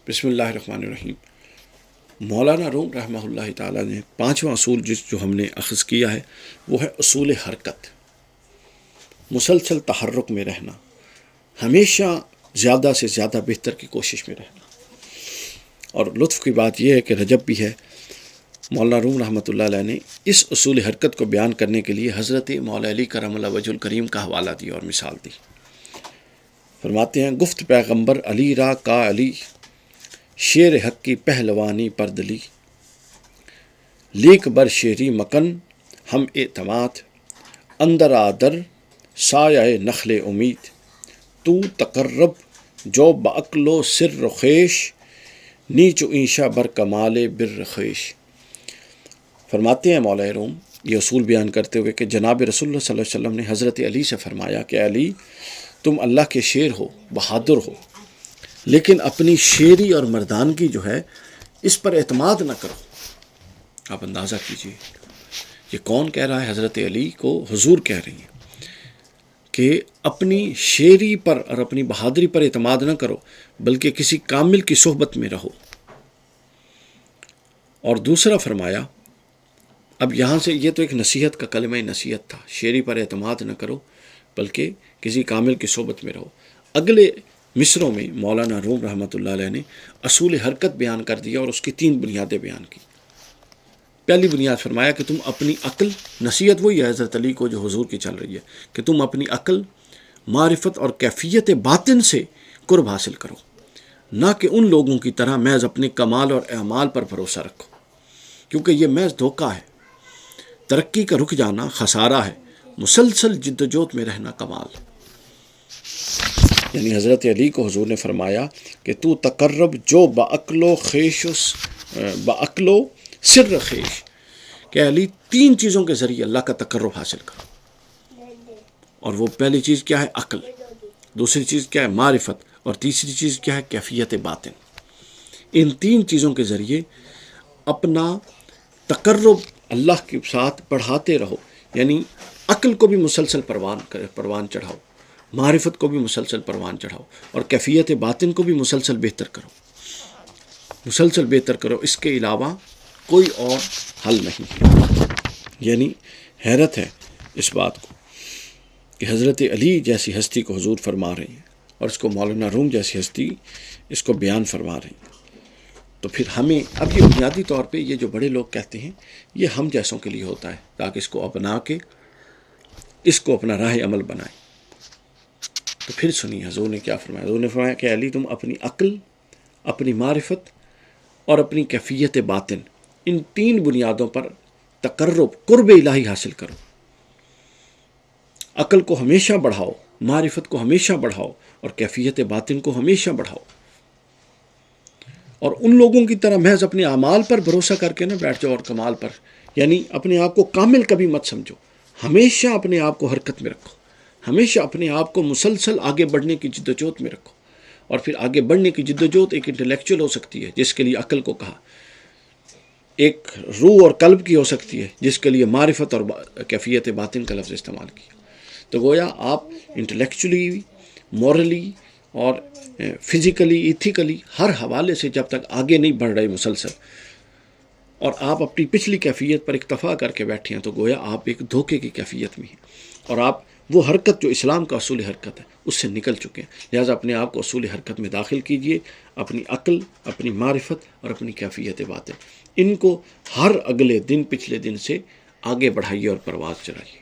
بسم اللہ الرحمن الرحیم۔ مولانا روم رحمہ اللہ تعالیٰ نے پانچواں اصول جو ہم نے اخذ کیا ہے وہ ہے اصول حرکت، مسلسل تحرک میں رہنا، ہمیشہ زیادہ سے زیادہ بہتر کی کوشش میں رہنا۔ اور لطف کی بات یہ ہے کہ رجب بھی ہے، مولانا روم رحمۃ اللہ علیہ نے اس اصول حرکت کو بیان کرنے کے لیے حضرت مولا علی کرم اللہ وجہ الکریم کا حوالہ دیا اور مثال دی۔ فرماتے ہیں گفت پیغمبر علی را کا علی، شیر حق کی پہلوانی پردلی، لیک بر شیری مکن ہم اعتماد، اندر آدر سایہ نخل امید، تو تقرب جو بعقل و سر خیش، نیچ و اینشا بر کمال بر خیش۔ فرماتے ہیں مولا روم یہ اصول بیان کرتے ہوئے کہ جناب رسول اللہ صلی اللہ علیہ وسلم نے حضرت علی سے فرمایا کہ علی تم اللہ کے شیر ہو، بہادر ہو، لیکن اپنی شیری اور مردانگی جو ہے اس پر اعتماد نہ کرو۔ آپ اندازہ کیجئے یہ کون کہہ رہا ہے؟ حضرت علی کو حضور کہہ رہی ہیں کہ اپنی شیری پر اور اپنی بہادری پر اعتماد نہ کرو، بلکہ کسی کامل کی صحبت میں رہو۔ اور دوسرا فرمایا، اب یہاں سے یہ تو ایک نصیحت کا کلمہ نصیحت تھا، شیری پر اعتماد نہ کرو بلکہ کسی کامل کی صحبت میں رہو۔ اگلے مصروں میں مولانا روم رحمۃ اللہ علیہ نے اصول حرکت بیان کر دیا اور اس کی 3 بنیادیں بیان کی۔ پہلی بنیاد فرمایا کہ تم اپنی عقل، نصیحت وہی ہے حضرت علی کو جو حضور کی چل رہی ہے، کہ تم اپنی عقل، معرفت اور کیفیت باطن سے قرب حاصل کرو، نہ کہ ان لوگوں کی طرح محض اپنے کمال اور اعمال پر بھروسہ رکھو، کیونکہ یہ محض دھوکہ ہے۔ ترقی کا رک جانا خسارہ ہے، مسلسل جد و جہد میں رہنا کمال۔ یعنی حضرت علی کو حضور نے فرمایا کہ تو تقرب جو بعقل و سر خیش، کہ علی 3 چیزوں کے ذریعے اللہ کا تقرب حاصل کرو، اور وہ پہلی چیز کیا ہے؟ عقل، دوسری چیز کیا ہے؟ معرفت، اور تیسری چیز کیا ہے؟ کیفیت باطن۔ ان 3 چیزوں کے ذریعے اپنا تقرب اللہ کے ساتھ بڑھاتے رہو، یعنی عقل کو بھی مسلسل پروان چڑھاؤ، معرفت کو بھی مسلسل پروان چڑھاؤ، اور کیفیت باطن کو بھی مسلسل بہتر کرو، مسلسل بہتر کرو۔ اس کے علاوہ کوئی اور حل نہیں۔ یعنی حیرت ہے اس بات کو کہ حضرت علی جیسی ہستی کو حضور فرما رہے ہیں اور اس کو مولانا روم جیسی ہستی اس کو بیان فرما رہی ہیں۔ تو پھر ہمیں اب یہ بنیادی طور پہ یہ جو بڑے لوگ کہتے ہیں یہ ہم جیسوں کے لیے ہوتا ہے، تاکہ اس کو اپنا کے اس کو اپنا راہ عمل بنائیں۔ تو پھر سنیے حضور نے کیا فرمایا۔ حضور نے فرمایا کہ علی تم اپنی عقل، اپنی معرفت اور اپنی کیفیت باطن، ان 3 بنیادوں پر قرب الہی حاصل کرو۔ عقل کو ہمیشہ بڑھاؤ، معرفت کو ہمیشہ بڑھاؤ، اور کیفیت باطن کو ہمیشہ بڑھاؤ۔ اور ان لوگوں کی طرح محض اپنے اعمال پر بھروسہ کر کے نہ بیٹھ جاؤ اور کمال پر، یعنی اپنے آپ کو کامل کبھی مت سمجھو، ہمیشہ اپنے آپ کو حرکت میں رکھو، ہمیشہ اپنے آپ کو مسلسل آگے بڑھنے کی جدوجہد میں رکھو۔ اور پھر آگے بڑھنے کی جدوجہد ایک انٹلیکچوئل ہو سکتی ہے جس کے لیے عقل کو کہا، ایک روح اور قلب کی ہو سکتی ہے جس کے لیے معرفت اور کیفیت باطن کا لفظ استعمال کیا۔ تو گویا آپ انٹلیکچولی، مورلی اور فزیکلی، ایتھیکلی ہر حوالے سے جب تک آگے نہیں بڑھ رہے مسلسل، اور آپ اپنی پچھلی کیفیت پر اکتفا کر کے بیٹھے ہیں، تو گویا آپ ایک دھوکے کی کیفیت میں ہیں، اور آپ وہ حرکت جو اسلام کا اصول حرکت ہے اس سے نکل چکے ہیں۔ لہٰذا اپنے آپ کو اصول حرکت میں داخل کیجئے، اپنی عقل، اپنی معرفت اور اپنی کیفیت باطن، ان کو ہر اگلے دن پچھلے دن سے آگے بڑھائیے اور پرواز چلائیے۔